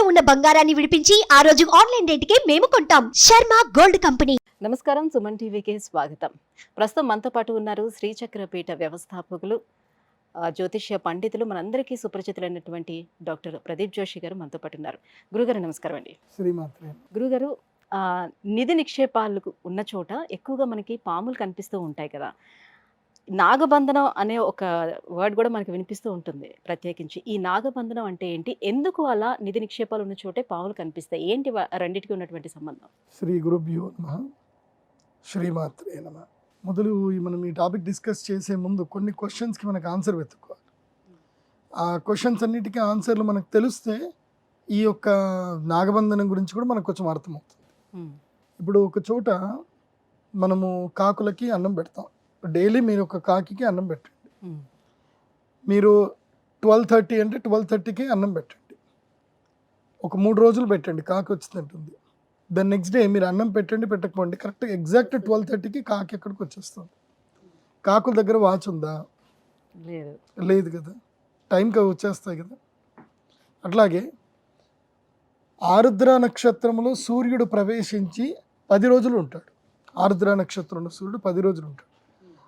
ఉన్న బంగారాన్ని విడిపించి ఆ రోజు ఆన్లైన్ రేటుకే మేము కొంటాం. Sharma gold company. నమస్కారం, సుమన్ టీవీకి స్వాగతం. ప్రస్తుతం మనతో పాటు ఉన్నారు శ్రీచక్రపీఠ వ్యవస్థాపకులు, జ్యోతిష్య పండితులు, మనందరికీ సుపరిచితులైనటువంటి డాక్టర్ ప్రదీప్ జోషి గారు మనతో పాటు ఉన్నారు. గురుగారు నమస్కారం అండి. శ్రీమాత్రే. గురుగారు, నిధి నిక్షేపాలకు ఉన్న చోట ఎక్కువగా మనకి పాములు కనిపిస్తూ ఉంటాయి కదా. నాగబంధనం అనే ఒక వర్డ్ కూడా మనకి వినిపిస్తూ ఉంటుంది. ప్రత్యేకించి ఈ నాగబంధనం అంటే ఏంటి, ఎందుకు అలా నిధి నిక్షేపాలు ఉన్న చోటే పాములు కనిపిస్తాయి, ఏంటి రెండింటికి ఉన్నటువంటి సంబంధం? శ్రీ గురుభ్యో నమః. శ్రీమాత్రే నమః. మొదలు మనం ఈ టాపిక్ డిస్కస్ చేసే ముందు కొన్ని క్వశ్చన్స్కి మనకు ఆన్సర్ వెతుక్కోవాలి. ఆ క్వశ్చన్స్ అన్నిటికీ ఆన్సర్లు మనకు తెలిస్తే ఈ యొక్క నాగబంధనం గురించి కూడా మనకు కొంచెం అర్థమవుతుంది. ఇప్పుడు ఒక చోట మనము కాకులకి అన్నం పెడతాం. డైలీ మీరు ఒక కాకి అన్నం పెట్టండి. మీరు 12:30 అంటే 12:30కి అన్నం పెట్టండి. ఒక 3 రోజులు పెట్టండి, కాకి వచ్చినట్టుంది. దాని నెక్స్ట్ డే మీరు అన్నం పెట్టండి, పెట్టకపోండి, కరెక్ట్గా ఎగ్జాక్ట్ 12:30కి కాకి ఎక్కడికి వచ్చేస్తుంది. కాకుల దగ్గర వాచ్ ఉందా? లేదు కదా, టైంకి వచ్చేస్తాయి కదా. అట్లాగే ఆరుద్ర నక్షత్రంలో సూర్యుడు ప్రవేశించి 10 రోజులు ఉంటాడు. ఆరుద్ర నక్షత్రంలో సూర్యుడు 10 రోజులు ఉంటాడు.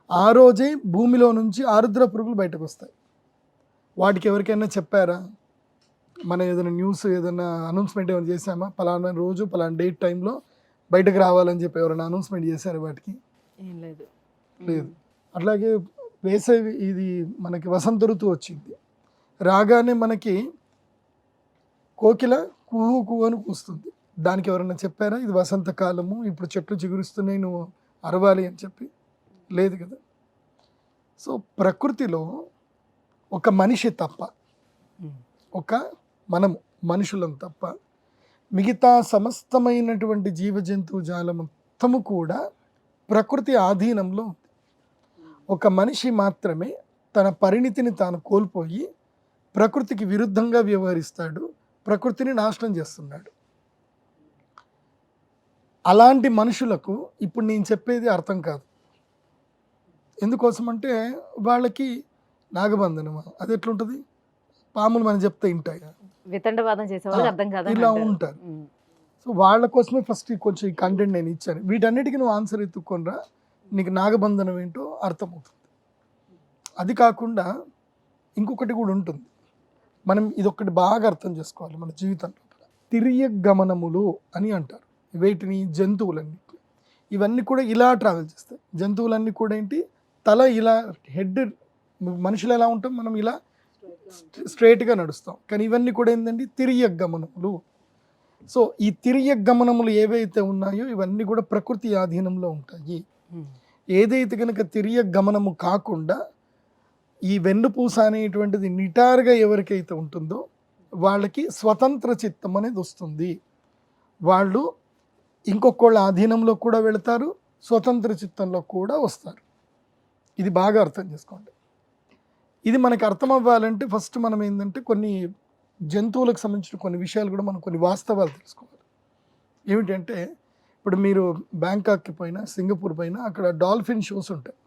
ఆ రోజే భూమిలో నుంచి ఆరుద్ర పురుగులు బయటకు వస్తాయి. వాటికి ఎవరికైనా చెప్పారా? మనం ఏదైనా న్యూస్, ఏదైనా అనౌన్స్మెంట్ ఏమైనా చేసామా? పలానా రోజు పలానా డేట్ టైంలో బయటకు రావాలని చెప్పి ఎవరైనా అనౌన్స్మెంట్ చేశారు? వాటికి ఏం లేదు. లేదు. అట్లాగే వేసవి, ఇది మనకి వసంత ఋతువు వచ్చింది. రాగానే మనకి కోకిల కుహు కుహు అని కూస్తుంది. దానికి ఎవరైనా చెప్పారా ఇది వసంతకాలము, ఇప్పుడు చెట్లు చిగురుస్తున్నాయి, నువ్వు అరవాలి అని చెప్పి? లేదు కదా. సో ప్రకృతిలో ఒక మనిషి తప్ప, మనుషులం తప్ప మిగతా సమస్తమైనటువంటి జీవజంతువు జాలం మొత్తము కూడా ప్రకృతి ఆధీనంలో ఉంది. ఒక మనిషి మాత్రమే తన పరిణితిని తాను కోల్పోయి ప్రకృతికి విరుద్ధంగా వ్యవహరిస్తాడు, ప్రకృతిని నాశనం చేస్తున్నాడు. అలాంటి మనుషులకు ఇప్పుడు నేను చెప్పేది అర్థం కాదు. ఎందుకోసం అంటే వాళ్ళకి నాగబంధనమా, అది ఎట్లుంటుంది? పాములు మనం చెప్తే వింటాయి, వితండవాదం చేసేవాళ్ళు అర్థం కాదు, ఇలా ఉంటారు. సో వాళ్ళ కోసమే ఫస్ట్ కొంచెం ఈ కంటెంట్ నేను ఇచ్చాను. వీటన్నిటికీ నువ్వు ఆన్సర్ ఎత్తుక్కొనిరా, నీకు నాగబంధనం ఏంటో అర్థమవుతుంది. అది కాకుండా ఇంకొకటి కూడా ఉంటుంది. మనం ఇదొక్కటి బాగా అర్థం చేసుకోవాలి మన జీవితంలో. తిర్యగమనములు అని అంటారు వీటిని, జంతువులన్నీ. ఇవన్నీ కూడా ఇలా ట్రావెల్ చేస్తాయి. జంతువులన్నీ కూడా ఏంటి, తల ఇలా, హెడ్, మనుషులు ఎలా ఉంటాం మనం ఇలా స్ట్రైట్గా నడుస్తాం. కానీ ఇవన్నీ కూడా ఏంటంటే తిర్యగమనములు. సో ఈ తిర్యగమనములు ఏవైతే ఉన్నాయో ఇవన్నీ కూడా ప్రకృతి ఆధీనంలో ఉంటాయి. ఏదైతే కనుక తిర్యగమనము కాకుండా ఈ వెన్నుపూస అనేటువంటిది నిటారుగా ఎవరికైతే ఉంటుందో వాళ్ళకి స్వతంత్ర చిత్తం అనేది వస్తుంది. వాళ్ళు ఇంకొకళ్ళ ఆధీనంలో కూడా వెళతారు, స్వతంత్ర చిత్తంలో కూడా వస్తారు. ఇది బాగా అర్థం చేసుకోండి. ఇది మనకు అర్థం అవ్వాలంటే ఫస్ట్ మనం ఏంటంటే కొన్ని జంతువులకు సంబంధించిన కొన్ని విషయాలు కూడా మనం, కొన్ని వాస్తవాలు తెలుసుకోవాలి. ఏమిటంటే ఇప్పుడు మీరు బ్యాంకాక్కి పోయినా, సింగపూర్ పోయినా, అక్కడ డాల్ఫిన్ షోస్ ఉంటాయి.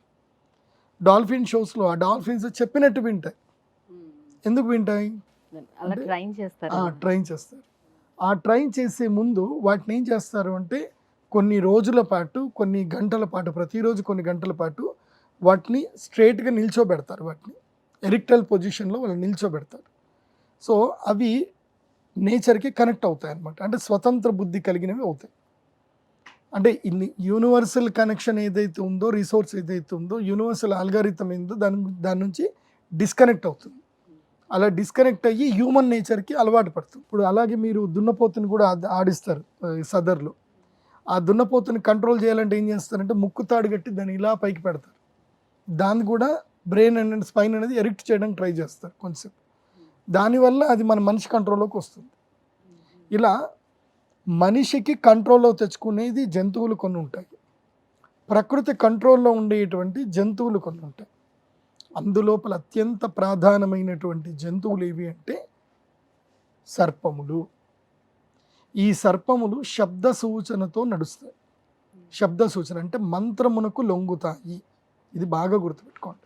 డాల్ఫిన్ షోస్లో ఆ డాల్ఫిన్స్ చెప్పినట్టు వింటాయి. ఎందుకు వింటాయి? ట్రైన్ చేస్తారు. ఆ ట్రైన్ చేసే ముందు వాటిని ఏం చేస్తారు అంటే కొన్ని రోజుల పాటు, కొన్ని గంటల పాటు, ప్రతిరోజు కొన్ని గంటల పాటు వాటిని స్ట్రైట్గా నిల్చోబెడతారు. వాటిని ఎరిక్టల్ పొజిషన్లో వాళ్ళు నిల్చోబెడతారు. సో అవి నేచర్కి కనెక్ట్ అవుతాయి అన్నమాట. అంటే స్వతంత్ర బుద్ధి కలిగినవి అవుతాయి. అంటే ఇన్ని యూనివర్సల్ కనెక్షన్ ఏదైతే ఉందో, రిసోర్స్ ఏదైతే ఉందో, యూనివర్సల్ ఆల్గారిథం ఏందో దాని నుంచి డిస్కనెక్ట్ అవుతుంది. అలా డిస్కనెక్ట్ అయ్యి హ్యూమన్ నేచర్కి అలవాటు పడుతుంది. ఇప్పుడు అలాగే మీరు దున్నపోతుని కూడా ఆడిస్తారు సదర్లో. ఆ దున్నపోతుని కంట్రోల్ చేయాలంటే ఏం చేస్తారంటే ముక్కు తాడు కట్టి దాన్ని ఇలా పైకి పెడతారు. దాన్ని కూడా బ్రెయిన్ అండ్ స్పైన్ అనేది ఎరిక్ట్ చేయడానికి ట్రై చేస్తారు కొంచెం. దానివల్ల అది మన మనిషి కంట్రోల్లోకి వస్తుంది. ఇలా మనిషికి కంట్రోల్లో తెచ్చుకునేది జంతువులు కొన్ని ఉంటాయి, ప్రకృతి కంట్రోల్లో ఉండేటువంటి జంతువులు కొన్ని ఉంటాయి. అందులోపల అత్యంత ప్రధానమైనటువంటి జంతువులు ఏవి అంటే సర్పములు. ఈ సర్పములు శబ్ద సూచనతో నడుస్తాయి. శబ్ద సూచన అంటే మంత్రమునకు లొంగుతాయి. ఇది బాగా గుర్తుపెట్టుకోండి.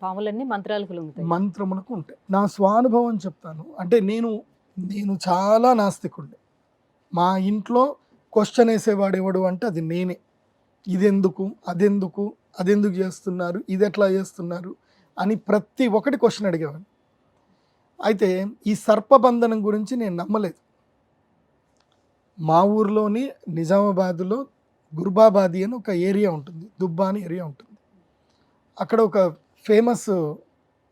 పాములన్నీ మంత్రాలకు లొంగుతాయి, మంత్రమునకు ఉంటాయి. నా స్వానుభవం చెప్తాను. అంటే నేను నేను చాలా నాస్తికుడిని. మా ఇంట్లో క్వశ్చన్ వేసేవాడు ఎవడు అంటే అది నేనే. ఇదెందుకు, అదెందుకు చేస్తున్నారు, ఇది ఎట్లా చేస్తున్నారు అని ప్రతి ఒక్కటి క్వశ్చన్ అడిగేవాడిని. అయితే ఈ సర్పబంధనం గురించి నేను నమ్మలేదు. మా ఊర్లోని నిజామాబాద్లో గుర్బాబాది అని ఒక ఏరియా ఉంటుంది, దుబ్బా అని ఏరియా ఉంటుంది. అక్కడ ఒక ఫేమస్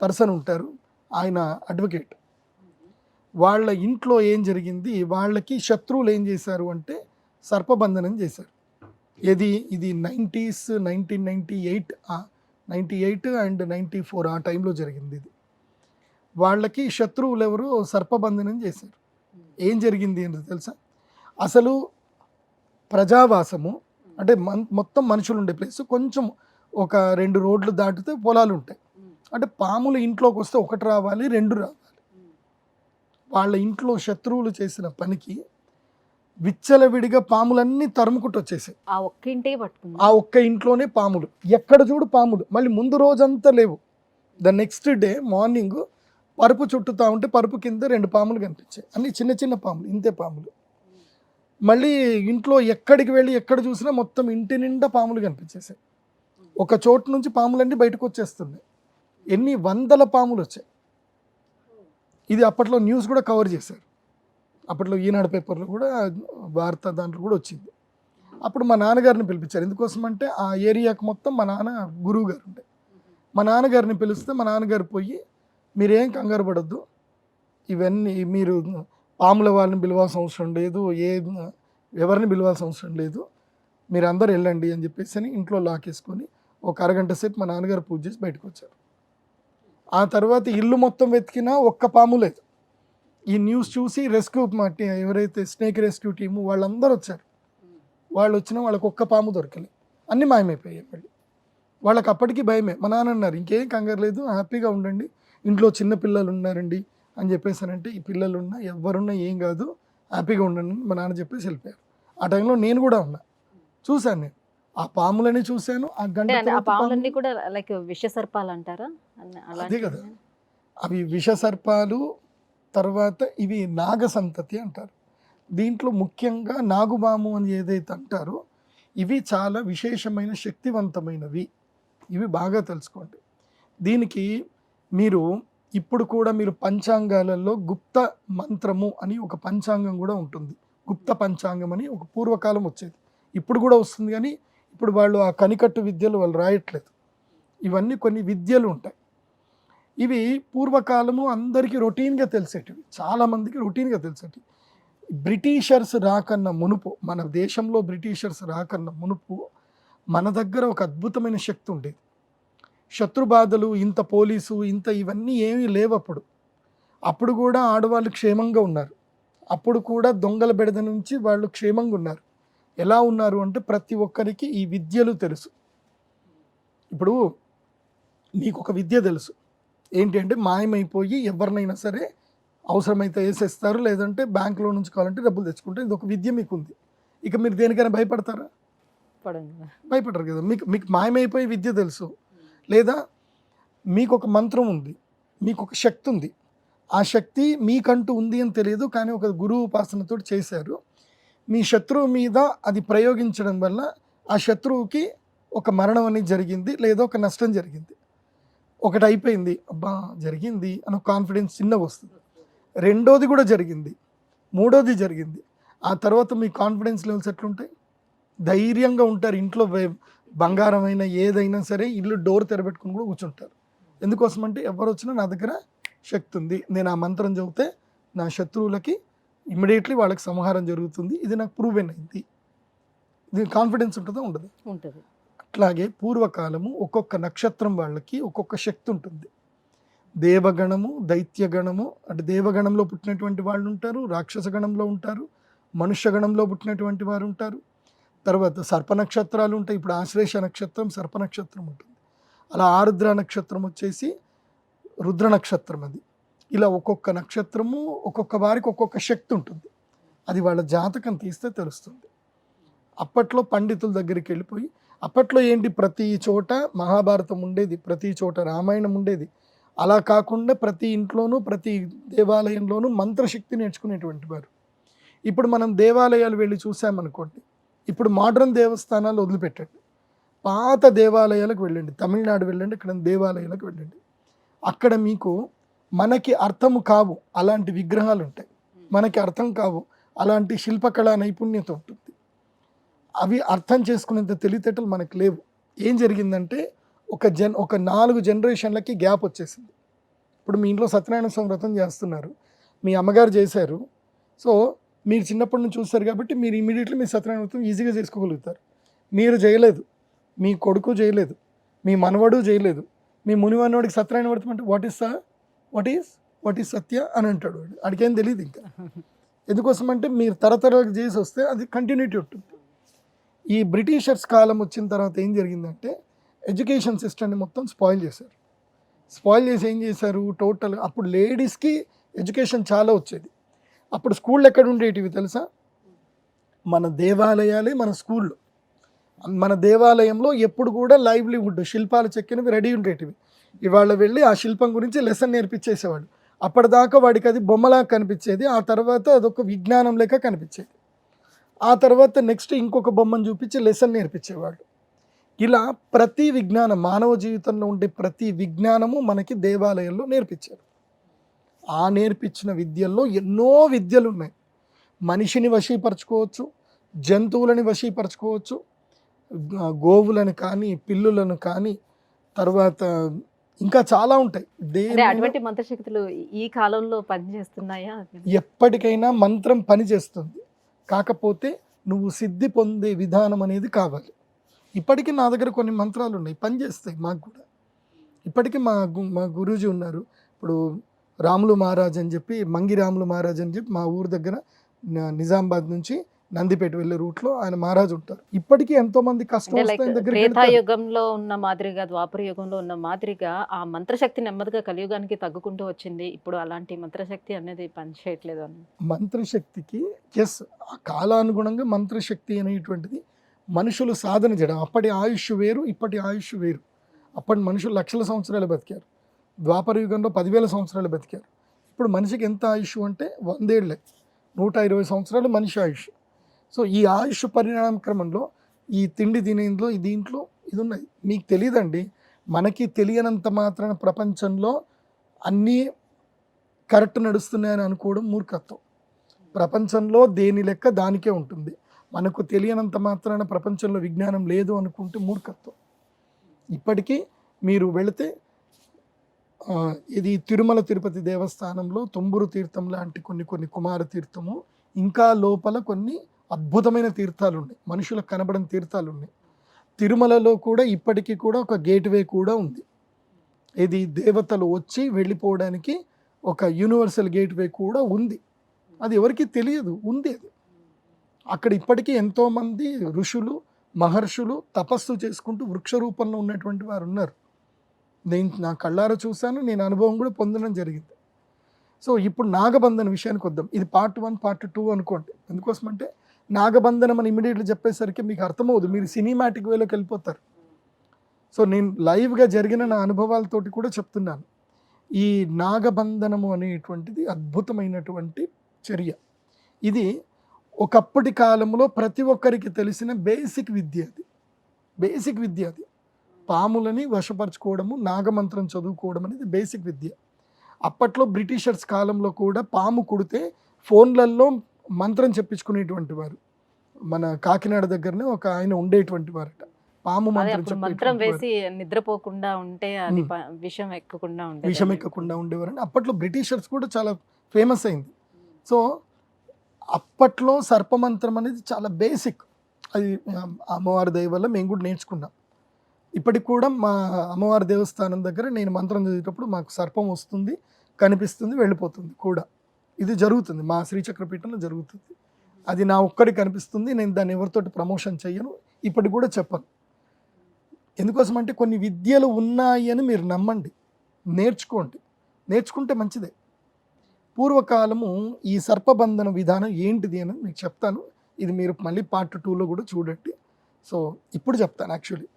పర్సన్ ఉంటారు, ఆయన అడ్వకేట్. వాళ్ళ ఇంట్లో ఏం జరిగింది, వాళ్ళకి శత్రువులు ఏం చేశారు అంటే సర్పబంధనం చేశారు. ఇది 1998 అండ్ 94 ఆ టైంలో జరిగింది. ఇది వాళ్ళకి శత్రువులు ఎవరు సర్పబంధనం చేశారు. ఏం జరిగింది అని తెలుసా? అసలు ప్రజావాసము అంటే మొత్తం మనుషులు ఉండే ప్లేస్, కొంచెం ఒక 2 రోడ్లు దాటితే పొలాలు ఉంటాయి. అంటే పాములు ఇంట్లోకి వస్తే 1 రావాలి, 2 రావాలి. వాళ్ళ ఇంట్లో శత్రువులు చేసిన పనికి విచ్చలవిడిగా పాములన్నీ తరుముకుంటూ వచ్చేసాయి. ఆ ఒక్క ఇంటే పట్టుకుంది. ఆ ఒక్క ఇంట్లోనే పాములు, ఎక్కడ చూడు పాములు. మళ్ళీ ముందు రోజంతా లేవు. ద నెక్స్ట్ డే మార్నింగ్ పరుపు చుట్టుతా ఉంటే పరుపు కింద 2 పాములు కనిపించాయి. అన్ని చిన్న చిన్న పాములు, ఇంతే పాములు. మళ్ళీ ఇంట్లో ఎక్కడికి వెళ్ళి ఎక్కడ చూసినా మొత్తం ఇంటి నిండా పాములు కనిపించేసాయి. ఒక చోటు నుంచి పాములన్నీ బయటకు వచ్చేస్తున్నాయి. ఎన్ని వందల పాములు వచ్చాయి. ఇది అప్పట్లో న్యూస్ కూడా కవర్ చేశారు. అప్పట్లో ఈనాడు పేపర్లో కూడా, వార్త దాంట్లో కూడా వచ్చింది. అప్పుడు మా నాన్నగారిని పిలిపించారు. ఎందుకోసం అంటే ఆ ఏరియాకు మొత్తం మా నాన్న గురువు గారు ఉండే. మా నాన్నగారిని పిలిస్తే మా నాన్నగారు పోయి, మీరేం కంగారు పడద్దు, ఇవన్నీ మీరు పాముల వాళ్ళని పిలవాల్సిన అవసరం లేదు, ఎవరిని పిలవాల్సిన అవసరం లేదు, మీరు అందరు వెళ్ళండి అని చెప్పేసి అని ఇంట్లో లాకేసుకొని ఒక అరగంట సేపు మా నాన్నగారు పూజ చేసి బయటకు వచ్చారు. ఆ తర్వాత ఇల్లు మొత్తం వెతికినా ఒక్క పాము లేదు. ఈ న్యూస్ చూసి రెస్క్యూ ఎవరైతే స్నేక్ రెస్క్యూ టీము వాళ్ళందరూ వచ్చారు. వాళ్ళు వచ్చినా వాళ్ళకి ఒక్క పాము దొరకలేదు, అన్నీ మాయమైపోయాయి. మళ్ళీ వాళ్ళకి అప్పటికీ భయమే. మా నాన్న అన్నారు, ఇంకేం కంగారు లేదు, హ్యాపీగా ఉండండి, ఇంట్లో చిన్న పిల్లలు ఉన్నారండి అని చెప్పేసానంటే, ఈ పిల్లలు ఉన్నా ఎవరున్నా ఏం కాదు, హ్యాపీగా ఉండండి మా నాన్న చెప్పేసి వెళ్ళిపోయారు. ఆ టైంలో నేను కూడా ఉన్నా, చూశాను. నేను ఆ పాములని చూశాను. ఆ గంట ఆ తర్వాత పాములన్నీ కూడా లైక్ విష సర్పాలు అంటారా? అదే కదా, అవి విష సర్పాలు. తర్వాత ఇవి నాగ సంతతి అంటారు. దీంట్లో ముఖ్యంగా నాగుబాము అని ఏదైతే అంటారో, ఇవి చాలా విశేషమైన శక్తివంతమైనవి. ఇవి బాగా తెలుసుకోండి. దీనికి మీరు ఇప్పుడు కూడా మీరు పంచాంగాలలో గుప్త మంత్రము అని ఒక పంచాంగం కూడా ఉంటుంది. గుప్త పంచాంగం అని ఒక పూర్వకాలం వచ్చేది, ఇప్పుడు కూడా వస్తుంది. కానీ ఇప్పుడు వాళ్ళు ఆ కనికట్టు విద్యలు వాళ్ళు రాయట్లేదు. ఇవన్నీ కొన్ని విద్యలు ఉంటాయి. ఇవి పూర్వకాలము అందరికీ రొటీన్గా తెలిసేటివి, చాలామందికి రొటీన్గా తెలిసేటివి. బ్రిటిషర్స్ రాకన్నా మునుపు, మన దేశంలో బ్రిటిషర్స్ రాకన్నా మునుపు మన దగ్గర ఒక అద్భుతమైన శక్తి ఉండేది. శత్రుబాధలు, ఇంత పోలీసు, ఇంత ఇవన్నీ ఏమీ లేవు అప్పుడు కూడా ఆడవాళ్ళు క్షేమంగా ఉన్నారు. అప్పుడు కూడా దొంగల బెడద నుంచి వాళ్ళు క్షేమంగా ఉన్నారు. ఎలా ఉన్నారు అంటే ప్రతి ఒక్కరికి ఈ విద్యలు తెలుసు. ఇప్పుడు మీకు ఒక విద్య తెలుసు, ఏంటి అంటే మాయమైపోయి ఎవరినైనా సరే అవసరమైతే వేసేస్తారు, లేదంటే బ్యాంకులో నుంచి కావాలంటే డబ్బులు తెచ్చుకుంటారు. ఇది ఒక విద్య మీకు ఉంది. ఇక మీరు దేనికైనా భయపడతారా? భయపడరు కదా. మీకు మాయమైపోయి విద్య తెలుసు. లేదా మీకు ఒక మంత్రం ఉంది, మీకు ఒక శక్తి ఉంది. ఆ శక్తి మీకంటూ ఉంది అని తెలియదు, కానీ ఒక గురువు ఉపాసనతో చేశారు. మీ శత్రువు మీద అది ప్రయోగించడం వల్ల ఆ శత్రువుకి ఒక మరణం అనేది జరిగింది, లేదా ఒక నష్టం జరిగింది. ఒకటి అయిపోయింది, అబ్బా జరిగింది అని కాన్ఫిడెన్స్ చిన్నగా వస్తుంది. రెండోది కూడా జరిగింది, మూడోది జరిగింది. ఆ తర్వాత మీ కాన్ఫిడెన్స్ లెవెల్స్ ఎట్లుంటాయి? ధైర్యంగా ఉంటారు. ఇంట్లో బంగారం అయినా ఏదైనా సరే ఇల్లు డోర్ తెరబెట్టుకుని కూడా కూర్చుంటారు. ఎందుకోసం అంటే ఎవరు వచ్చినా నా దగ్గర శక్తి ఉంది, నేను ఆ మంత్రం చదివితే నా శత్రువులకి ఇమ్మీడియట్లీ వాళ్ళకి సంహారం జరుగుతుంది, ఇది నాకు ప్రూవెన్ అయింది. ఇది కాన్ఫిడెన్స్ ఉంటుందా? ఉండదు. ఉంటుంది. అట్లాగే పూర్వకాలము ఒక్కొక్క నక్షత్రం వాళ్ళకి ఒక్కొక్క శక్తి ఉంటుంది. దేవగణము, దైత్యగణము, అంటే దేవగణంలో పుట్టినటువంటి వాళ్ళు ఉంటారు, రాక్షస గణంలో ఉంటారు, మనుష్య గణంలో పుట్టినటువంటి వారు ఉంటారు. తర్వాత సర్ప నక్షత్రాలు ఉంటాయి. ఇప్పుడు ఆశ్లేష నక్షత్రం సర్ప నక్షత్రం ఉంటుంది. అలా ఆరుద్ర నక్షత్రం వచ్చేసి రుద్ర నక్షత్రం. అది ఇలా ఒక్కొక్క నక్షత్రము ఒక్కొక్క వారికి ఒక్కొక్క శక్తి ఉంటుంది. అది వాళ్ళ జాతకం తీస్తే తెలుస్తుంది. అప్పట్లో పండితుల దగ్గరికి వెళ్ళిపోయి, అప్పట్లో ఏంటి, ప్రతి చోట మహాభారతం ఉండేది, ప్రతి చోట రామాయణం ఉండేది. అలా కాకుండా ప్రతి ఇంట్లోనూ ప్రతి దేవాలయంలోనూ మంత్రశక్తి నేర్చుకునేటువంటి వారు. ఇప్పుడు మనం దేవాలయాలు వెళ్ళి చూసామనుకోండి, ఇప్పుడు మోడ్రన్ దేవస్థానాలు వదిలిపెట్టండి, పాత దేవాలయాలకు వెళ్ళండి, తమిళనాడు వెళ్ళండి, ఇక్కడ దేవాలయాలకు వెళ్ళండి. అక్కడ మీకు మనకి అర్థము కావు అలాంటి విగ్రహాలు ఉంటాయి, మనకి అర్థం కావు అలాంటి శిల్పకళా నైపుణ్యత ఉంటుంది. అవి అర్థం చేసుకునేంత తెలివితేటలు మనకు లేవు. ఏం జరిగిందంటే ఒక 4 జనరేషన్లకి గ్యాప్ వచ్చేసింది. ఇప్పుడు మీ ఇంట్లో సత్యనారాయణ స్వామి వ్రతం చేస్తున్నారు, మీ అమ్మగారు చేశారు, సో మీరు చిన్నప్పటి నుంచి చూస్తారు కాబట్టి మీరు ఇమీడియట్లీ మీ సత్యనారాయణ వ్రతం ఈజీగా చేసుకోగలుగుతారు. మీరు చేయలేదు, మీ కొడుకు చేయలేదు, మీ మనవడు చేయలేదు, మీ మునివన్నవాడికి సత్యనారాయణ వ్రతం అంటే వాట్ ఈస్ సత్య అని అంటాడు వాడు, అడిగేం తెలియదు ఇంకా. ఎందుకోసం అంటే మీరు తరతరాలకు చేసి వస్తే అది కంటిన్యూటీ ఉంటుంది. ఈ బ్రిటిషర్స్ కాలం వచ్చిన తర్వాత ఏం జరిగిందంటే ఎడ్యుకేషన్ సిస్టమ్ని మొత్తం స్పాయిల్ చేశారు. స్పాయిల్ చేసి ఏం చేశారు, టోటల్ అప్పుడు లేడీస్కి ఎడ్యుకేషన్ చాలా వచ్చేది. అప్పుడు స్కూళ్ళు ఎక్కడ ఉండేటివి తెలుసా, మన దేవాలయాలే మన స్కూళ్ళు. మన దేవాలయంలో ఎప్పుడు కూడా లైవ్లీవుడ్ శిల్పాలు చెక్కినవి రెడీ ఉండేటివి. ఇవాళ వెళ్ళి ఆ శిల్పం గురించి లెసన్ నేర్పించేసేవాడు. అప్పటిదాకా వాడికి అది బొమ్మలా కనిపించేది, ఆ తర్వాత అదొక విజ్ఞానం లెక్క కనిపించేది. ఆ తర్వాత నెక్స్ట్ ఇంకొక బొమ్మను చూపించి లెసన్ నేర్పించేవాడు. ఇలా ప్రతి విజ్ఞానం, మానవ జీవితంలో ఉండే ప్రతి విజ్ఞానము మనకి దేవాలయంలో నేర్పించారు. ఆ నేర్పించిన విద్యల్లో ఎన్నో విద్యలు ఉన్నాయి. మనిషిని వశీపరచుకోవచ్చు, జంతువులని వశీపరచుకోవచ్చు, గోవులను కానీ పిల్లులను కానీ, తర్వాత ఇంకా చాలా ఉంటాయి. అటువంటి మంత్రశక్తులు ఈ కాలంలో పనిచేస్తున్నాయా? ఎప్పటికైనా మంత్రం పనిచేస్తుంది, కాకపోతే నువ్వు సిద్ధి పొందే విధానం అనేది కావాలి. ఇప్పటికీ నా దగ్గర కొన్ని మంత్రాలు ఉన్నాయి, పనిచేస్తాయి మాకు కూడా. ఇప్పటికీ మా గురూజీ ఉన్నారు, ఇప్పుడు రాములు మహారాజ్ అని చెప్పి, మంగి రాములు మహారాజ్ అని చెప్పి మా ఊరు దగ్గర నిజామాబాద్ నుంచి నందిపేట వెళ్ళే రూట్లో ఆయన మహారాజు ఉంటారు. ఇప్పటికీ ఎంతో మంది కష్టం త్రేతాయుగంలో ఉన్న మాదిరిగా, ద్వాపర యుగంలో ఉన్న మాదిరిగా ఆ మంత్రశక్తి నెమ్మదిగా కలియుగానికి తగ్గుకుంటూ వచ్చింది. ఇప్పుడు అలాంటి మంత్రశక్తి అనేది పనిచేయట్లేదు అని. మంత్రశక్తికి ఎస్, ఆ కాలానుగుణంగా మంత్రశక్తి అనేటువంటిది మనుషులు సాధన చేయడం. అప్పటి ఆయుష్ వేరు, ఇప్పటి ఆయుష్ వేరు. అప్పటి మనుషులు లక్షల సంవత్సరాలు బతికారు, ద్వాపర యుగంలో 10,000 సంవత్సరాలు బతికారు. ఇప్పుడు మనిషికి ఎంత ఆయుష్ అంటే 100 ఏళ్ళే, 120 సంవత్సరాలు మనిషి ఆయుష్. సో ఈ ఆయుష్ పరిణామ క్రమంలో ఈ తిండి తినేందులో దీంట్లో ఇది ఉన్నది. మీకు తెలియదండి, మనకి తెలియనంత మాత్రాన ప్రపంచంలో అన్నీ కరెక్ట్ నడుస్తున్నాయని అనుకోవడం మూర్ఖత్వం. ప్రపంచంలో దేని లెక్క దానికే ఉంటుంది. మనకు తెలియనంత మాత్రాన ప్రపంచంలో విజ్ఞానం లేదు అనుకుంటే మూర్ఖత్వం. ఇప్పటికీ మీరు వెళితే ఇది తిరుమల తిరుపతి దేవస్థానంలో తుంబురు తీర్థం లాంటి కొన్ని కుమార తీర్థము, ఇంకా లోపల కొన్ని అద్భుతమైన తీర్థాలు ఉన్నాయి, మనుషులకు కనబడని తీర్థాలు ఉన్నాయి. తిరుమలలో కూడా ఇప్పటికీ కూడా ఒక గేట్వే కూడా ఉంది. ఇది దేవతలు వచ్చి వెళ్ళిపోవడానికి ఒక యూనివర్సల్ గేట్వే కూడా ఉంది. అది ఎవరికి తెలియదు, ఉంది అది. అక్కడ ఇప్పటికీ ఎంతోమంది ఋషులు మహర్షులు తపస్సు చేసుకుంటూ వృక్ష రూపంలో ఉన్నటువంటి వారు ఉన్నారు. నేను నా కళ్ళారా చూశాను, నేను అనుభవం కూడా పొందడం జరిగింది. సో ఇప్పుడు నాగబంధన విషయానికి వద్దాం. ఇది పార్ట్ 1 పార్ట్ 2 అనుకోండి. ఎందుకోసం అంటే నాగబంధనం అని ఇమీడియట్లీ చెప్పేసరికి మీకు అర్థమవుదు, మీరు సినిమాటిక్ వేలోకి వెళ్ళిపోతారు. సో నేను లైవ్గా జరిగిన నా అనుభవాలతోటి కూడా చెప్తున్నాను. ఈ నాగబంధనము అనేటువంటిది అద్భుతమైనటువంటి చర్య. ఇది ఒకప్పటి కాలంలో ప్రతి ఒక్కరికి తెలిసిన బేసిక్ విద్య అది. పాములని వశపరచుకోవడము, నాగమంత్రం చదువుకోవడం అనేది బేసిక్ విద్య. అప్పట్లో బ్రిటిషర్స్ కాలంలో కూడా పాము కుడితే ఫోన్లలో మంత్రం చెప్పించుకునేటువంటి వారు. మన కాకినాడ దగ్గరనే ఒక ఆయన ఉండేటువంటి వారట, పాము మంత్రం వేసి నిద్రపోకుండా ఉంటే అది విషం ఎక్కకుండా ఉండేవారని. అప్పట్లో బ్రిటిషర్స్ కూడా చాలా ఫేమస్ అయింది. సో అప్పట్లో సర్పమంత్రం అనేది చాలా బేసిక్. అది అమ్మవారి దయ వల్ల మేము కూడా నేర్చుకున్నాం. ఇప్పటికి కూడా మా అమ్మవారి దేవస్థానం దగ్గర నేను మంత్రం చదివేటప్పుడు మాకు సర్పం వస్తుంది, కనిపిస్తుంది, వెళ్ళిపోతుంది కూడా. ఇది జరుగుతుంది, మా శ్రీచక్రపీఠంలో జరుగుతుంది. అది నా ఒక్కడికి కనిపిస్తుంది, నేను దాన్ని ఎవరితోటి ప్రమోషన్ చెయ్యను, ఇప్పటికి కూడా చెప్పను. ఎందుకోసం అంటే కొన్ని విద్యలు ఉన్నాయి అని మీరు నమ్మండి, నేర్చుకుంటే మంచిదే. పూర్వకాలము ఈ సర్పబంధన విధానం ఏంటిది అని మీకు చెప్తాను. ఇది మీరు మళ్ళీ పార్ట్ 2లో కూడా చూడండి. సో ఇప్పుడు చెప్తాను యాక్చువల్లీ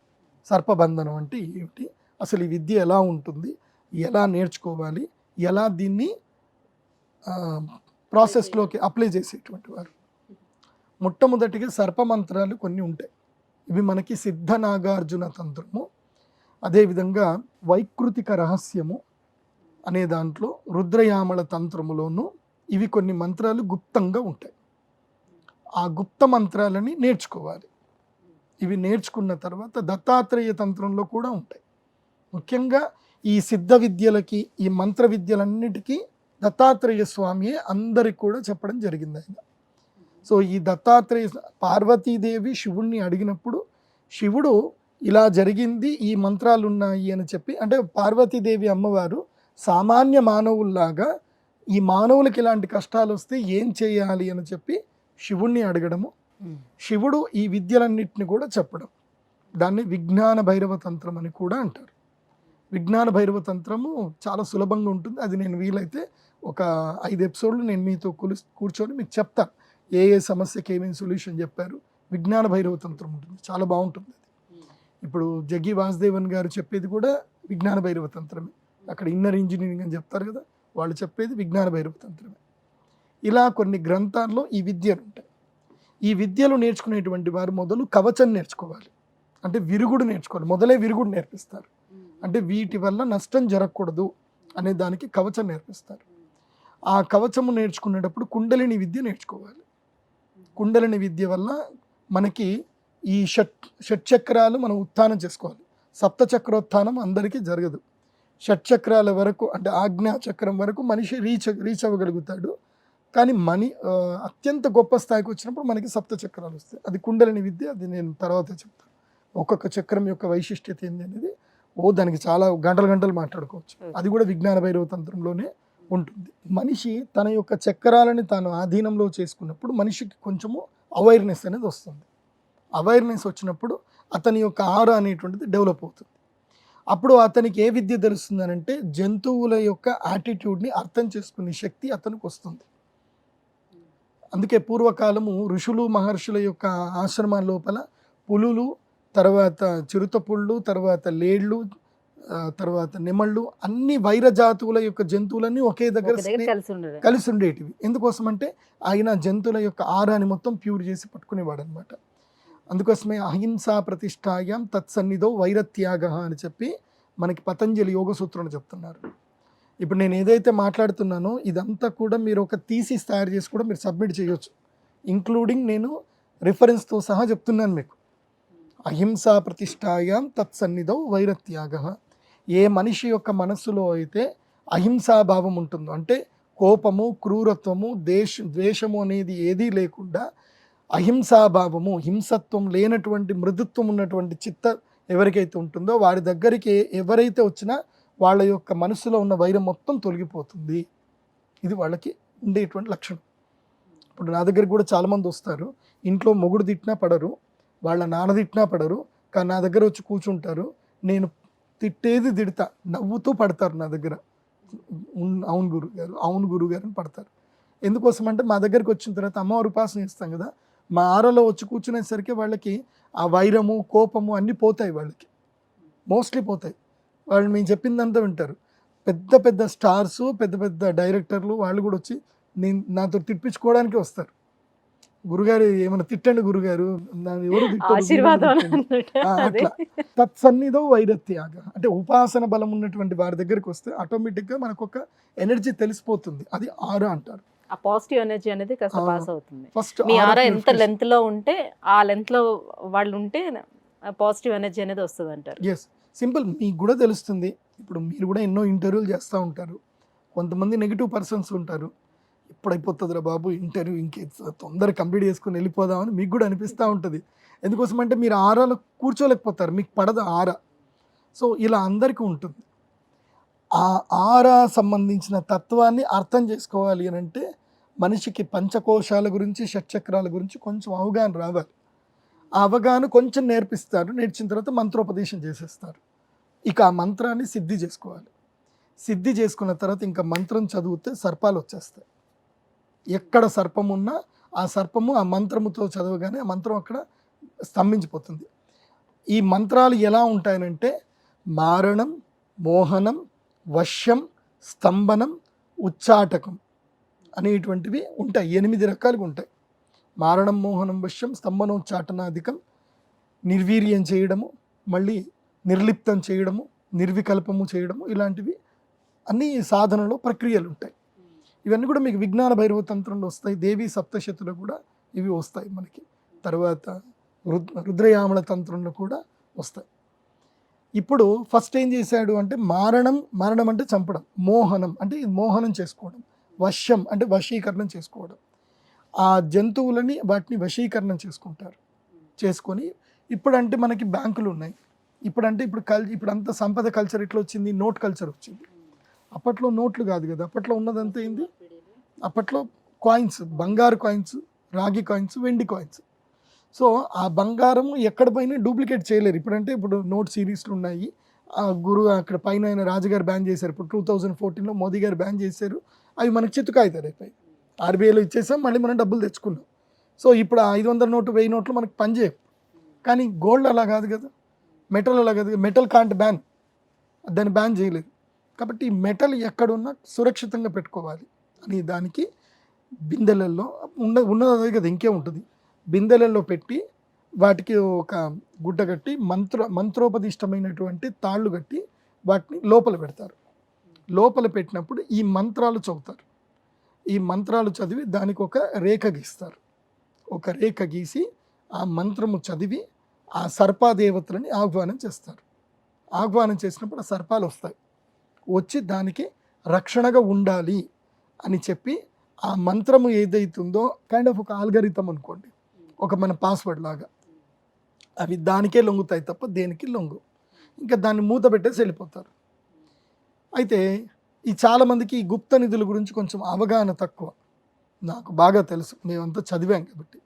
సర్పబంధనం అంటే ఏమిటి, అసలు ఈ విద్య ఎలా ఉంటుంది, ఎలా నేర్చుకోవాలి, ఎలా దీన్ని ప్రాసెస్లోకి అప్లై చేసేటువంటి వారు. మొట్టమొదటిగా సర్పమంత్రాలు కొన్ని ఉంటాయి. ఇవి మనకి సిద్ధ నాగార్జున తంత్రము, అదేవిధంగా వైకృతిక రహస్యము అనే దాంట్లో రుద్రయామల తంత్రములోనూ ఇవి కొన్ని మంత్రాలు గుప్తంగా ఉంటాయి. ఆ గుప్త మంత్రాలని నేర్చుకోవాలి. ఇవి నేర్చుకున్న తర్వాత దత్తాత్రేయ తంత్రంలో కూడా ఉంటాయి. ముఖ్యంగా ఈ సిద్ధ విద్యలకి, ఈ మంత్ర విద్యలన్నిటికీ దత్తాత్రేయ స్వామియే అందరికి కూడా చెప్పడం జరిగింది ఆయన. సో ఈ దత్తాత్రేయ, పార్వతీదేవి శివుణ్ణి అడిగినప్పుడు శివుడు ఇలా జరిగింది, ఈ మంత్రాలు ఉన్నాయి అని చెప్పి, అంటే పార్వతీదేవి అమ్మవారు సామాన్య మానవుల్లాగా ఈ మానవులకి ఇలాంటి కష్టాలు వస్తే ఏం చేయాలి అని చెప్పి శివుణ్ణి అడగడము, శివుడు ఈ విద్యలన్నిటిని కూడా చెప్పడం. దాన్ని విజ్ఞాన భైరవ తంత్రం అని కూడా అంటారు. విజ్ఞాన భైరవ తంత్రము చాలా సులభంగా ఉంటుంది. అది నేను వీలైతే ఒక 5 ఎపిసోడ్లు నేను మీతో కూర్చొని మీకు చెప్తాను ఏ ఏ సమస్యకి ఏమేమి సొల్యూషన్ చెప్పారు. విజ్ఞాన భైరవ తంత్రం ఉంటుంది, చాలా బాగుంటుంది. ఇప్పుడు జగ్గి వాసుదేవన్ గారు చెప్పేది కూడా విజ్ఞాన భైరవ తంత్రమే. అక్కడ ఇన్నర్ ఇంజనీరింగ్ అని చెప్తారు కదా, వాళ్ళు చెప్పేది విజ్ఞాన భైరవ తంత్రమే. ఇలా కొన్ని గ్రంథాల్లో ఈ విద్యలు ఉంటాయి. ఈ విద్యలు నేర్చుకునేటువంటి వారు మొదలు కవచం నేర్చుకోవాలి, అంటే విరుగుడు నేర్చుకోవాలి. మొదలే విరుగుడు నేర్పిస్తారు, అంటే వీటి వల్ల నష్టం జరగకూడదు అనే దానికి కవచం నేర్పిస్తారు. ఆ కవచము నేర్చుకునేటప్పుడు కుండలిని విద్య నేర్చుకోవాలి. కుండలిని విద్య వల్ల మనకి ఈ షట్చక్రాలు మనం ఉత్థానం చేసుకోవాలి. సప్తచక్రోత్థానం అందరికీ జరగదు. షట్చక్రాల వరకు, అంటే ఆజ్ఞా చక్రం వరకు మనిషి రీచ్ అవ్వగలుగుతాడు. కానీ అత్యంత గొప్ప స్థాయికి వచ్చినప్పుడు మనకి సప్తచక్రాలు వస్తాయి. అది కుండలిని విద్య, అది నేను తర్వాత చెప్తాను. ఒక్కొక్క చక్రం యొక్క వైశిష్ట్యత ఏంది అనేది దానికి చాలా గంటలు మాట్లాడుకోవచ్చు. అది కూడా విజ్ఞాన భైరవ తంత్రంలోనే ఉంటుంది. మనిషి తన యొక్క చక్రాలని తాను ఆధీనంలో చేసుకున్నప్పుడు మనిషికి కొంచెము అవేర్నెస్ అనేది వస్తుంది. అవేర్నెస్ వచ్చినప్పుడు అతని యొక్క ఆరా అనేటువంటిది డెవలప్ అవుతుంది. అప్పుడు అతనికి ఏ విద్య తెలుస్తుంది అంటే జంతువుల యొక్క యాటిట్యూడ్ని అర్థం చేసుకునే శక్తి అతనికి వస్తుంది. అందుకే పూర్వకాలము ఋషులు మహర్షుల యొక్క ఆశ్రమాల లోపల పులులు, తర్వాత చిరుతపుళ్ళు, తర్వాత లేళ్ళు, తర్వాత నెమళ్ళు, అన్ని వైర జాతువుల యొక్క జంతువులన్నీ ఒకే దగ్గర కలిసి ఉండేటివి. ఎందుకోసం అంటే ఆయన జంతువుల యొక్క ఆరాని మొత్తం ప్యూర్ చేసి పట్టుకునేవాడు అనమాట. అందుకోసమే అహింసా ప్రతిష్టాయాం తత్సన్నిధో వైరత్యాగ అని చెప్పి మనకి పతంజలి యోగ సూత్రంలో చెప్తున్నారు. ఇప్పుడు నేను ఏదైతే మాట్లాడుతున్నానో ఇదంతా కూడా మీరు ఒక థీసిస్ తయారు చేసి కూడా మీరు సబ్మిట్ చేయొచ్చు, ఇంక్లూడింగ్ నేను రిఫరెన్స్తో సహా చెప్తున్నాను మీకు. అహింసా ప్రతిష్టాయాం తత్సన్నిధౌ వైరత్యాగ. ఏ మనిషి యొక్క మనస్సులో అయితే అహింసాభావం ఉంటుందో, అంటే కోపము, క్రూరత్వము, ద్వేషము అనేది ఏదీ లేకుండా అహింసాభావము, హింసత్వం లేనటువంటి మృదుత్వం ఉన్నటువంటి చిత్త ఎవరికైతే ఉంటుందో వారి దగ్గరికి ఎవరైతే వచ్చినా వాళ్ళ యొక్క మనసులో ఉన్న వైరం మొత్తం తొలగిపోతుంది. ఇది వాళ్ళకి ఉండేటువంటి లక్షణం. ఇప్పుడు నా దగ్గరికి కూడా చాలామంది వస్తారు, ఇంట్లో మొగుడు తిట్టినా పడరు, వాళ్ళ నాన్న తిట్టినా పడరు, కానీ నా దగ్గర వచ్చి కూర్చుంటారు. నేను తిట్టేది తిడతా, నవ్వుతూ పడతారు నా దగ్గర. అవును గురుగారు అని పడతారు. ఎందుకోసం అంటే మా దగ్గరికి వచ్చిన తర్వాత అమ్మవారి ఉపాసన చేస్తాం కదా, మా ఆరలో వచ్చి కూర్చునేసరికి వాళ్ళకి ఆ వైరము, కోపము అన్నీ పోతాయి. వాళ్ళకి మోస్ట్లీ పోతాయి. వాళ్ళు మేము చెప్పిందంతా వింటారు. పెద్ద పెద్ద స్టార్స్, పెద్ద పెద్ద డైరెక్టర్లు వాళ్ళు కూడా వచ్చి నాతో తిప్పించుకోవడానికి వస్తారు. గురుగారు ఏమైనా తిట్టండి గురుగారు, ఎవరు అట్లా. తత్సన్నిధో వైరత్యాగ, అంటే ఉపాసన బలం ఉన్నటువంటి వారి దగ్గరికి వస్తే ఆటోమేటిక్గా మనకు ఒక ఎనర్జీ తెలిసిపోతుంది. అది ఆరా అంటారు. ఆ పాజిటివ్ ఎనర్జీ అనేది కాస్త పాస్ అవుతుంది. ఫస్ట్ మీ ఆరా ఎంత లెంత్ లో ఉంటే ఆ లెంత్ లో వాళ్ళు ఉంటే పాజిటివ్ ఎనర్జీ అనేది వస్తుంది అంటారు. Yes, simple. మీకు కూడా తెలుస్తుంది. ఇప్పుడు మీరు కూడా ఎన్నో ఇంటర్వ్యూలు చేస్తూ ఉంటారు. కొంతమంది నెగిటివ్ పర్సన్స్ ఉంటారు. ఇప్పుడు అయిపోతుందిరా బాబు ఇంటర్వ్యూ, ఇంకే తొందరగా కంప్లీట్ చేసుకుని వెళ్ళిపోదామని మీకు కూడా అనిపిస్తూ ఉంటుంది. ఎందుకోసం అంటే మీరు ఆరాలో కూర్చోలేకపోతారు, మీకు పడదు ఆరా. సో ఇలా అందరికీ ఉంటుంది. ఆ ఆరా సంబంధించిన తత్వాన్ని అర్థం చేసుకోవాలి అని అంటే మనిషికి పంచకోశాల గురించి, షట్చక్రాల గురించి కొంచెం అవగాహన రావాలి. ఆ అవగాహన కొంచెం నేర్పిస్తారు, నేర్చిన తర్వాత మంత్రోపదేశం చేసేస్తారు. ఇక ఆ మంత్రాన్ని సిద్ధి చేసుకోవాలి. సిద్ధి చేసుకున్న తర్వాత ఇంకా మంత్రం చదివితే సర్పాలు వచ్చేస్తాయి. ఎక్కడ సర్పం ఉన్నా ఆ సర్పము ఆ మంత్రముతో చదవగానే ఆ మంత్రం అక్కడ స్తంభించిపోతుంది. ఈ మంత్రాలు ఎలా ఉంటాయనంటే మారణం, మోహనం, వశ్యం, స్తంభనం, ఉచ్చాటకం అనేటువంటివి ఉంటాయి. 8 రకాలుగా ఉంటాయి. మారణం, మోహనం, వశ్యం, స్తంభనోచ్చాటనాధికం, నిర్వీర్యం చేయడము, మళ్ళీ నిర్లిప్తం చేయడము, నిర్వికల్పము చేయడము, ఇలాంటివి అన్ని సాధనలో ప్రక్రియలు ఉంటాయి. ఇవన్నీ కూడా మీకు విజ్ఞాన భైరవ తంత్రంలో వస్తాయి. దేవి సప్తశతిలో కూడా ఇవి వస్తాయి మనకి. తర్వాత రుద్రయామల తంత్రంలో కూడా వస్తాయి. ఇప్పుడు ఫస్ట్ ఏం చేశాడు అంటే మరణం అంటే చంపడం, మోహనం అంటే ఇది మోహనం చేసుకోవడం, వశ్యం అంటే వశీకరణం చేసుకోవడం. ఆ జంతువులని వాటిని వశీకరణం చేసుకొని ఇప్పుడంటే మనకి బ్యాంకులు ఉన్నాయి. ఇప్పుడు అంత సంపద కల్చర్ ఎట్లా వచ్చింది, నోట్ కల్చర్ వచ్చింది. అప్పట్లో నోట్లు కాదు కదా, అప్పట్లో ఉన్నదంతా ఏంది, అప్పట్లో కాయిన్స్, బంగారు కాయిన్స్, రాగి కాయిన్స్, వెండి కాయిన్స్. సో ఆ బంగారం ఎక్కడ పైన డూప్లికేట్ చేయలేరు. ఇప్పుడు నోట్ సిరీస్లు ఉన్నాయి. ఆ అక్కడ పైన ఆయన రాజుగారు బ్యాన్ చేశారు. ఇప్పుడు 2014లో మోదీ గారు బ్యాన్ చేశారు. అవి మనకు చిత్తు కాగితాలు అయిపోయి RBIలో ఇచ్చేసాం, మళ్ళీ మనం డబ్బులు తెచ్చుకున్నాం. సో ఇప్పుడు 500 నోటు 1000 నోట్లు మనకు పనిచేయవు. కానీ గోల్డ్ అలా కాదు కదా, మెటల్ అలా కాదు. మెటల్ కాంట్ బ్యాన్, దాన్ని బ్యాన్ చేయలేదు. కాబట్టి మెటల్ ఎక్కడున్నా సురక్షితంగా పెట్టుకోవాలి అని దానికి బిందెలలో ఉన్నది అదే కదా, ఇంకే ఉంటుంది. బిందెలలో పెట్టి వాటికి ఒక గుడ్డ కట్టి మంత్రోపదిష్టమైనటువంటి తాళ్ళు కట్టి వాటిని లోపల పెడతారు. లోపల పెట్టినప్పుడు ఈ మంత్రాలు చదువుతారు. ఈ మంత్రాలు చదివి దానికి ఒక రేఖ గీస్తారు. ఒక రేఖ గీసి ఆ మంత్రము చదివి ఆ సర్పాదేవతలని ఆహ్వానం చేస్తారు. ఆహ్వానం చేసినప్పుడు ఆ సర్పాలు వస్తాయి. వచ్చి దానికి రక్షణగా ఉండాలి అని చెప్పి ఆ మంత్రము ఏదైతుందో కైండ్ ఆఫ్ ఒక ఆల్గరిథం అనుకోండి, ఒక మన పాస్వర్డ్ లాగా, అవి దానికే లొంగుతాయి తప్ప దేనికి లొంగు. ఇంకా దాన్ని మూత పెట్టేసి వెళ్ళిపోతారు. అయితే ఈ చాలామందికి ఈ గుప్త నిధుల గురించి కొంచెం అవగాహన తక్కువ. నాకు బాగా తెలుసు, మేమంతా చదివాం కాబట్టి.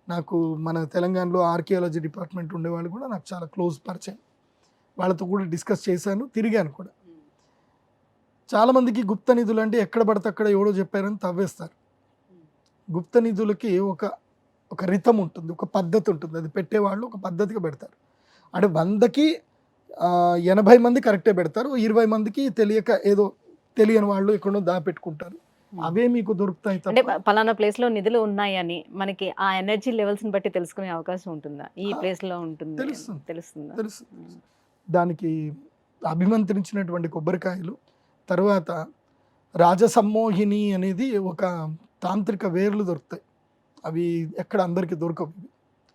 నాకు మన తెలంగాణలో ఆర్కియాలజీ డిపార్ట్మెంట్ ఉండేవాళ్ళు కూడా నాకు చాలా క్లోజ్ పరిచయం. వాళ్ళతో కూడా డిస్కస్ చేశాను, తిరిగాను కూడా. చాలామందికి గుప్త నిధులు అంటే ఎక్కడ పడితే అక్కడ ఎవడో చెప్పారని తవ్వేస్తారు. గుప్త నిధులకి ఒక రితం ఉంటుంది, ఒక పద్ధతి ఉంటుంది. అది పెట్టేవాళ్ళు ఒక పద్ధతిగా పెడతారు. అంటే 100కి 80 మంది కరెక్టే పెడతారు, 20 మందికి తెలియక ఏదో తెలియని వాళ్ళు ఎక్కడో దాపెట్టుకుంటారు. అవే మీకు దొరుకుతాయి. అంటే పలానా ప్లేస్ లో నిధులు ఉన్నాయని మనకి ఆ ఎనర్జీ లెవెల్స్ ని బట్టి తెలుసుకునే అవకాశం ఉంటుందా? ఈ ప్లేస్ లో ఉంటుంది తెలుస్తుందా? దానికి అభిమంత్రించినటువంటి కొబ్బరికాయలు, తర్వాత రాజసమ్మోహిని అనేది ఒక తాంత్రిక వేర్లు దొరుకుతాయి. అవి ఎక్కడ అందరికీ దొరకవు.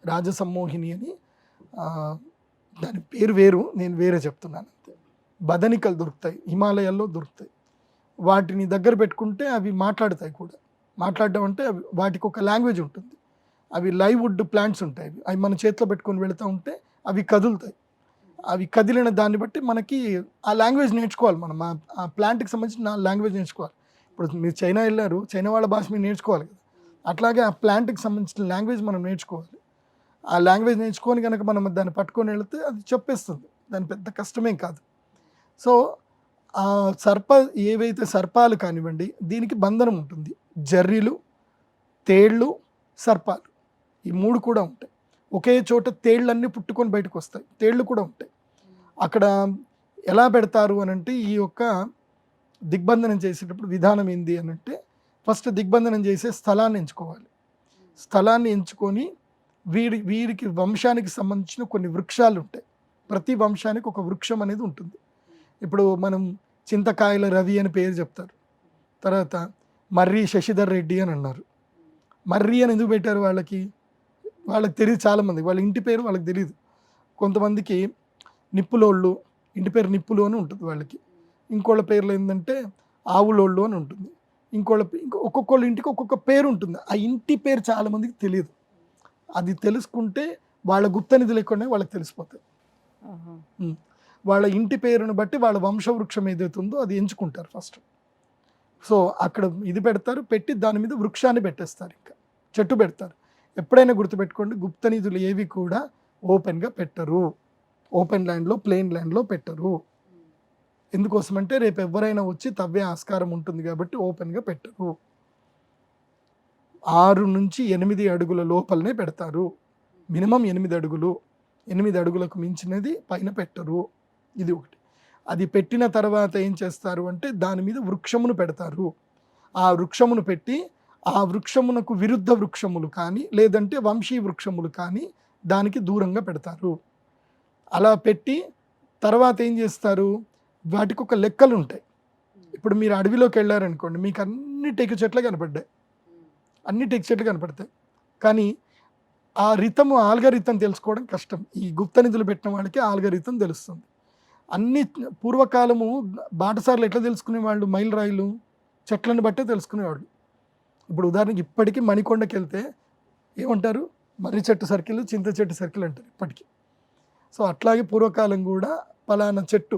రాజసమ్మోహిని అని దాని పేరు వేరు, నేను వేరే చెప్తున్నాను అంతే. బదనికలు దొరుకుతాయి, హిమాలయాల్లో దొరుకుతాయి. వాటిని దగ్గర పెట్టుకుంటే అవి మాట్లాడతాయి కూడా. మాట్లాడడం అంటే వాటికి ఒక లాంగ్వేజ్ ఉంటుంది. అవి లైవ్ వుడ్ ప్లాంట్స్ ఉంటాయి. అవి మన చేతిలో పెట్టుకొని వెళుతూ ఉంటే అవి కదులుతాయి. అవి కదిలిన దాన్ని బట్టి మనకి ఆ లాంగ్వేజ్ నేర్చుకోవాలి. మనం ఆ ప్లాంట్కి సంబంధించిన లాంగ్వేజ్ నేర్చుకోవాలి. ఇప్పుడు మీరు చైనా వెళ్ళారు, చైనా వాళ్ళ భాష మీరు నేర్చుకోవాలి కదా. అట్లాగే ఆ ప్లాంట్కి సంబంధించిన లాంగ్వేజ్ మనం నేర్చుకోవాలి. ఆ లాంగ్వేజ్ నేర్చుకొని కనుక మనం దాన్ని పట్టుకొని వెళితే అది చెప్పేస్తుంది. దాని పెద్ద కష్టమేం కాదు. సో ఆ ఏవైతే సర్పాలు కానివ్వండి, దీనికి బంధనం ఉంటుంది. జర్రీలు, తేళ్ళు, సర్పాలు, ఈ 3 కూడా ఉంటాయి. ఒకే చోట తేళ్ళన్నీ పుట్టుకొని బయటకు వస్తాయి, తేళ్ళు కూడా ఉంటాయి. అక్కడ ఎలా పెడతారు అని అంటే, ఈ యొక్క దిగ్బంధనం చేసేటప్పుడు విధానం ఏంది అని అంటే, ఫస్ట్ దిగ్బంధనం చేసే స్థలాన్ని ఎంచుకోవాలి. స్థలాన్ని ఎంచుకొని వీరికి వంశానికి సంబంధించిన కొన్ని వృక్షాలు ఉంటాయి. ప్రతి వంశానికి ఒక వృక్షం అనేది ఉంటుంది. ఇప్పుడు మనం చింతకాయల రవి అని పేరు చెప్తారు. తర్వాత మర్రి శశిధర్ రెడ్డి అని అన్నారు. మర్రి అని ఎందుకు పెట్టారు? వాళ్ళకి తెలియదు. చాలామంది వాళ్ళ ఇంటి పేరు వాళ్ళకి తెలియదు. కొంతమందికి నిప్పులోళ్ళు, ఇంటి పేరు నిప్పులు అని ఉంటుంది వాళ్ళకి. ఇంకోళ్ళ పేర్లు ఏంటంటే ఆవులోళ్ళు అని ఉంటుంది. ఒక్కొక్కళ్ళ ఇంటికి ఒక్కొక్క పేరు ఉంటుంది. ఆ ఇంటి పేరు చాలామందికి తెలియదు. అది తెలుసుకుంటే వాళ్ళ గుప్త నిధులు ఎక్కువనే వాళ్ళకి తెలిసిపోతాయి. వాళ్ళ ఇంటి పేరును బట్టి వాళ్ళ వంశవృక్షం ఏదైతే ఉందో అది ఎంచుకుంటారు ఫస్ట్. సో అక్కడ ఇది పెడతారు, పెట్టి దాని మీద వృక్షాన్ని పెట్టేస్తారు, ఇంకా చెట్టు పెడతారు. ఎప్పుడైనా గుర్తుపెట్టుకోండి, గుప్త నిధులు ఏవి కూడా ఓపెన్గా పెట్టరు. ఓపెన్ ల్యాండ్లో, ప్లెయిన్ ల్యాండ్లో పెట్టరు. ఎందుకోసమంటే రేపు ఎవరైనా వచ్చి తవ్వే ఆస్కారం ఉంటుంది కాబట్టి ఓపెన్గా పెట్టరు. 6 నుంచి 8 అడుగుల లోపలనే పెడతారు. మినిమం 8 అడుగులు. 8 అడుగులకు మించినది పైన పెట్టరు. ఇది ఒకటి. అది పెట్టిన తర్వాత ఏం చేస్తారు అంటే దాని మీద వృక్షమును పెడతారు. ఆ వృక్షమును పెట్టి ఆ వృక్షమునకు విరుద్ధ వృక్షములు కానీ లేదంటే వంశీ వృక్షములు కానీ దానికి దూరంగా పెడతారు. అలా పెట్టి తర్వాత ఏం చేస్తారు, వాటికి ఒక లెక్కలు ఉంటాయి. ఇప్పుడు మీరు అడవిలోకి వెళ్ళారనుకోండి, మీకు అన్ని టేకు చెట్లు కనపడ్డాయి, అన్ని టేకు చెట్లు కనపడతాయి. కానీ ఆ రితము ఆల్గరితం తెలుసుకోవడం కష్టం. ఈ గుప్త నిధులు పెట్టిన వాళ్ళకి ఆల్గరితం తెలుస్తుంది. అన్ని పూర్వకాలము బాటసార్లు ఎట్లా తెలుసుకునేవాళ్ళు, మైల్ రాయిలు చెట్లను బట్టే తెలుసుకునేవాళ్ళు. ఇప్పుడు ఉదాహరణకి ఇప్పటికీ మణికొండకి వెళ్తే ఏమంటారు, మర్రి చెట్టు సర్కిల్, చింత చెట్టు సర్కిల్ అంటారు ఇప్పటికీ. సో అట్లాగే పూర్వకాలం కూడా పలానా చెట్టు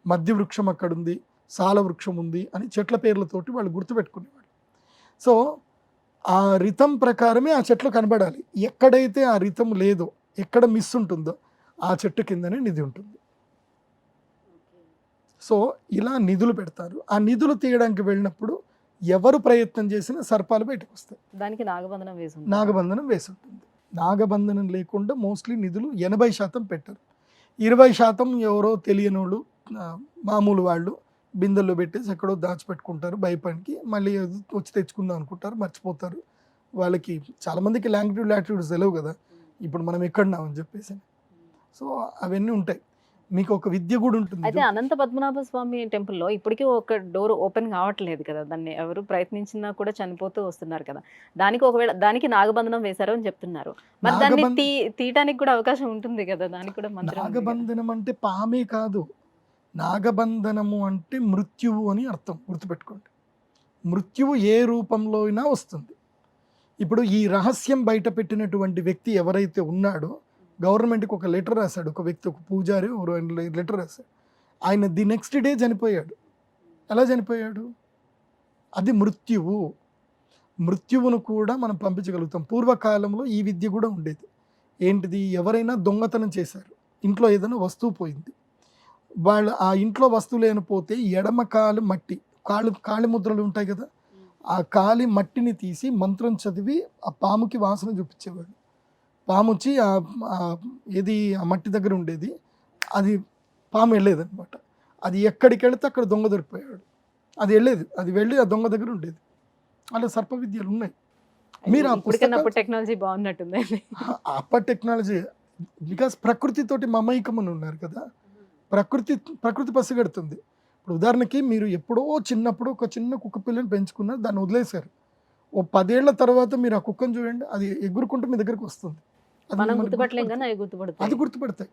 మధ్య వృక్షం అక్కడ ఉంది, సాల వృక్షం ఉంది అని చెట్ల పేర్లతోటి వాళ్ళు గుర్తుపెట్టుకునేవాళ్ళు. సో ఆ రితం ప్రకారమే ఆ చెట్లు కనబడాలి. ఎక్కడైతే ఆ రితం లేదో, ఎక్కడ మిస్ ఉంటుందో ఆ చెట్టు కిందనే నిధి ఉంటుంది. సో ఇలా నిధులు పెడతారు. ఆ నిధులు తీయడానికి వెళ్ళినప్పుడు ఎవరు ప్రయత్నం చేసినా సర్పాలు బయటకు వస్తాయి. దానికి నాగబంధనం వేసి ఉంటుంది. నాగబంధనం వేసి ఉంటుంది. నాగబంధనం లేకుండా మోస్ట్లీ నిధులు 80% పెట్టరు. 20% ఎవరో తెలియని వాళ్ళు, మామూలు వాళ్ళు బిందెల్లో పెట్టేసి ఎక్కడో దాచిపెట్టుకుంటారు భయపడికి. మళ్ళీ వచ్చి తెచ్చుకుందాం అనుకుంటారు, మర్చిపోతారు. వాళ్ళకి చాలామందికి లాటిట్యూడ్స్ తెలియవు కదా, ఇప్పుడు మనం ఎక్కడున్నామని చెప్పేసి. సో అవన్నీ ఉంటాయి. మీకు ఒక విద్య కూడా ఉంటుంది. అయితే అనంత పద్మనాభ స్వామి టెంపుల్లో ఇప్పటికీ ఒక డోర్ ఓపెన్ కావట్లేదు కదా, దాన్ని ఎవరు ప్రయత్నించినా కూడా చనిపోతూ వస్తున్నారు కదా. దానికి ఒకవేళ దానికి నాగబంధనం వేశారు అని చెప్తున్నారు. మరి దాన్ని తీయటానికి కూడా అవకాశం ఉంటుంది కదా, దానికి కూడా మంత్రం ఉంది కదా. నాగబంధనం అంటే పామే కాదు, నాగబంధనము అంటే మృత్యువు అని అర్థం, గుర్తుపెట్టుకోండి. మృత్యువు ఏ రూపంలో అయినా వస్తుంది. ఇప్పుడు ఈ రహస్యం బయట పెట్టినటువంటి వ్యక్తి ఎవరైతే ఉన్నాడో, గవర్నమెంట్కి ఒక లెటర్ రాశాడు ఒక వ్యక్తి, ఒక పూజారి లెటర్ రాశాడు. ఆయన ది నెక్స్ట్ డే చనిపోయాడు. ఎలా చనిపోయాడు? అది మృత్యువు. మృత్యువును కూడా మనం పంపించగలుగుతాం. పూర్వకాలంలో ఈ విద్య కూడా ఉండేది. ఏంటిది, ఎవరైనా దొంగతనం చేశారు, ఇంట్లో ఏదైనా వస్తువు పోయింది, వాళ్ళు ఆ ఇంట్లో వస్తువు లేనిపోతే ఎడమ కాలు మట్టి, కాళి ముద్రలు ఉంటాయి కదా, ఆ కాలి మట్టిని తీసి మంత్రం చదివి ఆ పాముకి వాసన చూపించేవాడు. పాము వచ్చి ఏది ఆ మట్టి దగ్గర ఉండేది, అది పాము వెళ్ళేదన్నమాట. అది ఎక్కడికి వెళితే అక్కడ దొంగ దొరికిపోయాడు. అది వెళ్ళేది, అది వెళ్ళి ఆ దొంగ దగ్గర ఉండేది. అలా సర్ప విద్యలు ఉన్నాయి. మీరు టెక్నాలజీ బాగున్నట్టుంది. అప్పటి టెక్నాలజీ, బికాస్ ప్రకృతితోటి మమైకమని ఉన్నారు కదా, ప్రకృతి పసిగడుతుంది. ఇప్పుడు ఉదాహరణకి మీరు ఎప్పుడో చిన్నప్పుడు ఒక చిన్న కుక్క పిల్లని పెంచుకున్నారు, దాన్ని వదిలేశారు. ఓ 10 ఏళ్ల తర్వాత మీరు ఆ కుక్కను చూడండి, అది ఎగురుకుంటూ మీ దగ్గరికి వస్తుంది. అది గుర్తుపడతాయి.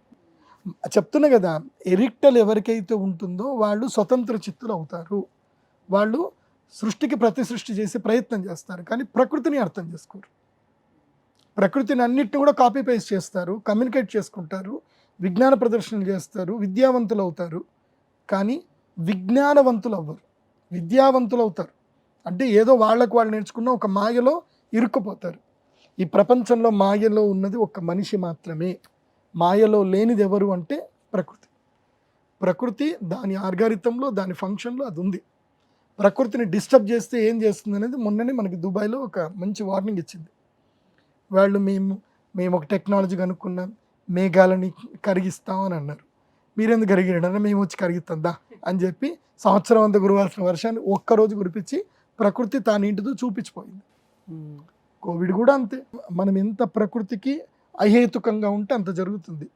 చెప్తున్నా కదా, ఎరిక్టల్ ఎవరికైతే ఉంటుందో వాళ్ళు స్వతంత్ర చిత్తులు అవుతారు. వాళ్ళు సృష్టికి ప్రతి సృష్టి చేసే ప్రయత్నం చేస్తారు, కానీ ప్రకృతిని అర్థం చేసుకోరు. ప్రకృతిని అన్నిటిని కూడా కాపీ పేస్ట్ చేస్తారు, కమ్యూనికేట్ చేసుకుంటారు, విజ్ఞాన ప్రదర్శనలు చేస్తారు, విద్యావంతులు అవుతారు. కానీ విజ్ఞానవంతులు అవ్వరు, విద్యావంతులు అవుతారు. అంటే ఏదో వాళ్ళకు వాళ్ళు నేర్చుకున్న ఒక మాయలో ఇరుక్కుపోతారు. ఈ ప్రపంచంలో మాయలో ఉన్నది ఒక మనిషి మాత్రమే. మాయలో లేనిది ఎవరు అంటే ప్రకృతి. ప్రకృతి దాని ఆల్గారిథంలో, దాని ఫంక్షన్లో అది ఉంది. ప్రకృతిని డిస్టర్బ్ చేస్తే ఏం చేస్తుంది అనేది మొన్ననే మనకి దుబాయ్లో ఒక మంచి వార్నింగ్ ఇచ్చింది. వాళ్ళు మేము ఒక టెక్నాలజీ కనుక్కున్నాం, మేఘాలని కరిగిస్తాం అని అన్నారు. మీరెందుకు కరిగిరన్నా, మేము వచ్చి కరిగిస్తుందా అని చెప్పి సంవత్సరం అంతా కురవాల్సిన వర్షాన్ని ఒక్కరోజు కురిపించి ప్రకృతి తానేంటిదో చూపించిపోయింది. కోవిడ్ కూడా అంతే. మనం ఎంత ప్రకృతికి అహేతుకంగా ఉంటే అంత జరుగుతుంది.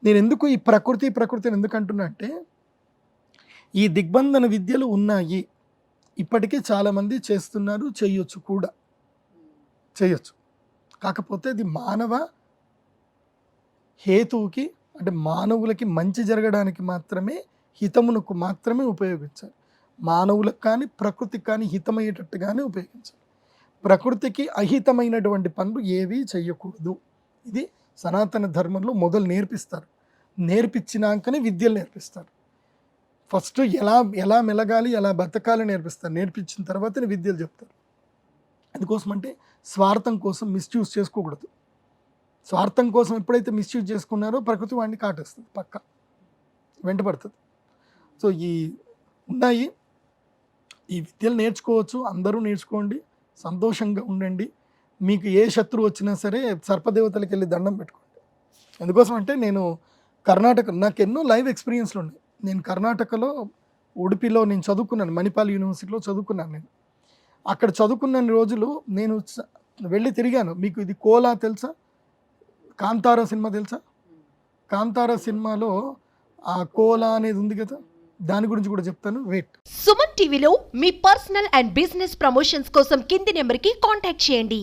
నేను ఎందుకు ఈ ప్రకృతిని ఎందుకు అంటున్నా అంటే, ఈ దిగ్బంధన విద్యలు ఉన్నాయి, ఇప్పటికీ చాలామంది చేస్తున్నారు, చేయొచ్చు కూడా, చేయొచ్చు. కాకపోతే అది మానవ హేతువుకి, అంటే మానవులకి మంచి జరగడానికి మాత్రమే, హితమునకు మాత్రమే ఉపయోగించాలి. మానవులకు కానీ ప్రకృతికి కానీ హితమయ్యేటట్టుగానే ఉపయోగించాలి. ప్రకృతికి అహితమైనటువంటి పనులు ఏవీ చేయకూడదు. ఇది సనాతన ధర్మంలో మొదలు నేర్పిస్తారు. నేర్పించినాకనే విద్యలు నేర్పిస్తారు. ఫస్ట్ ఎలా మెలగాలి, ఎలా బతకాలి నేర్పిస్తారు. నేర్పించిన తర్వాతనే విద్యలు చెప్తారు. అందుకోసమంటే స్వార్థం కోసం మిస్యూజ్ చేసుకోకూడదు. స్వార్థం కోసం ఎప్పుడైతే మిస్యూజ్ చేసుకున్నారో ప్రకృతి వాడిని కాటేస్తుంది, పక్క వెంటబడుతుంది. సో ఉన్నాయి, ఈ విద్యలు నేర్చుకోవచ్చు, అందరూ నేర్చుకోండి, సంతోషంగా ఉండండి. మీకు ఏ శత్రువు వచ్చినా సరే సర్పదేవతలకు వెళ్ళి దండం పెట్టుకోండి. ఎందుకోసం అంటే నేను కర్ణాటక, నాకు ఎన్నో లైవ్ ఎక్స్పీరియన్స్లు ఉన్నాయి. నేను కర్ణాటకలో ఉడిపిలో నేను చదువుకున్నాను, మణిపాల్ యూనివర్సిటీలో చదువుకున్నాను నేను. అక్కడ చదువుకున్న రోజులు నేను వెళ్ళి తిరిగాను. మీకు ఇది కోలా తెలుసా? కాంతారా సినిమా తెలుసా? కాంతారా సినిమాలో ఆ కోలా అనేది ఉంది కదా, దాని గురించి కూడా చెప్తాను, వెయిట్. సుమన్ టీవీలో మీ పర్సనల్ అండ్ బిజినెస్ ప్రమోషన్స్ కోసం కింది నెంబర్కి కాంటాక్ట్ చేయండి.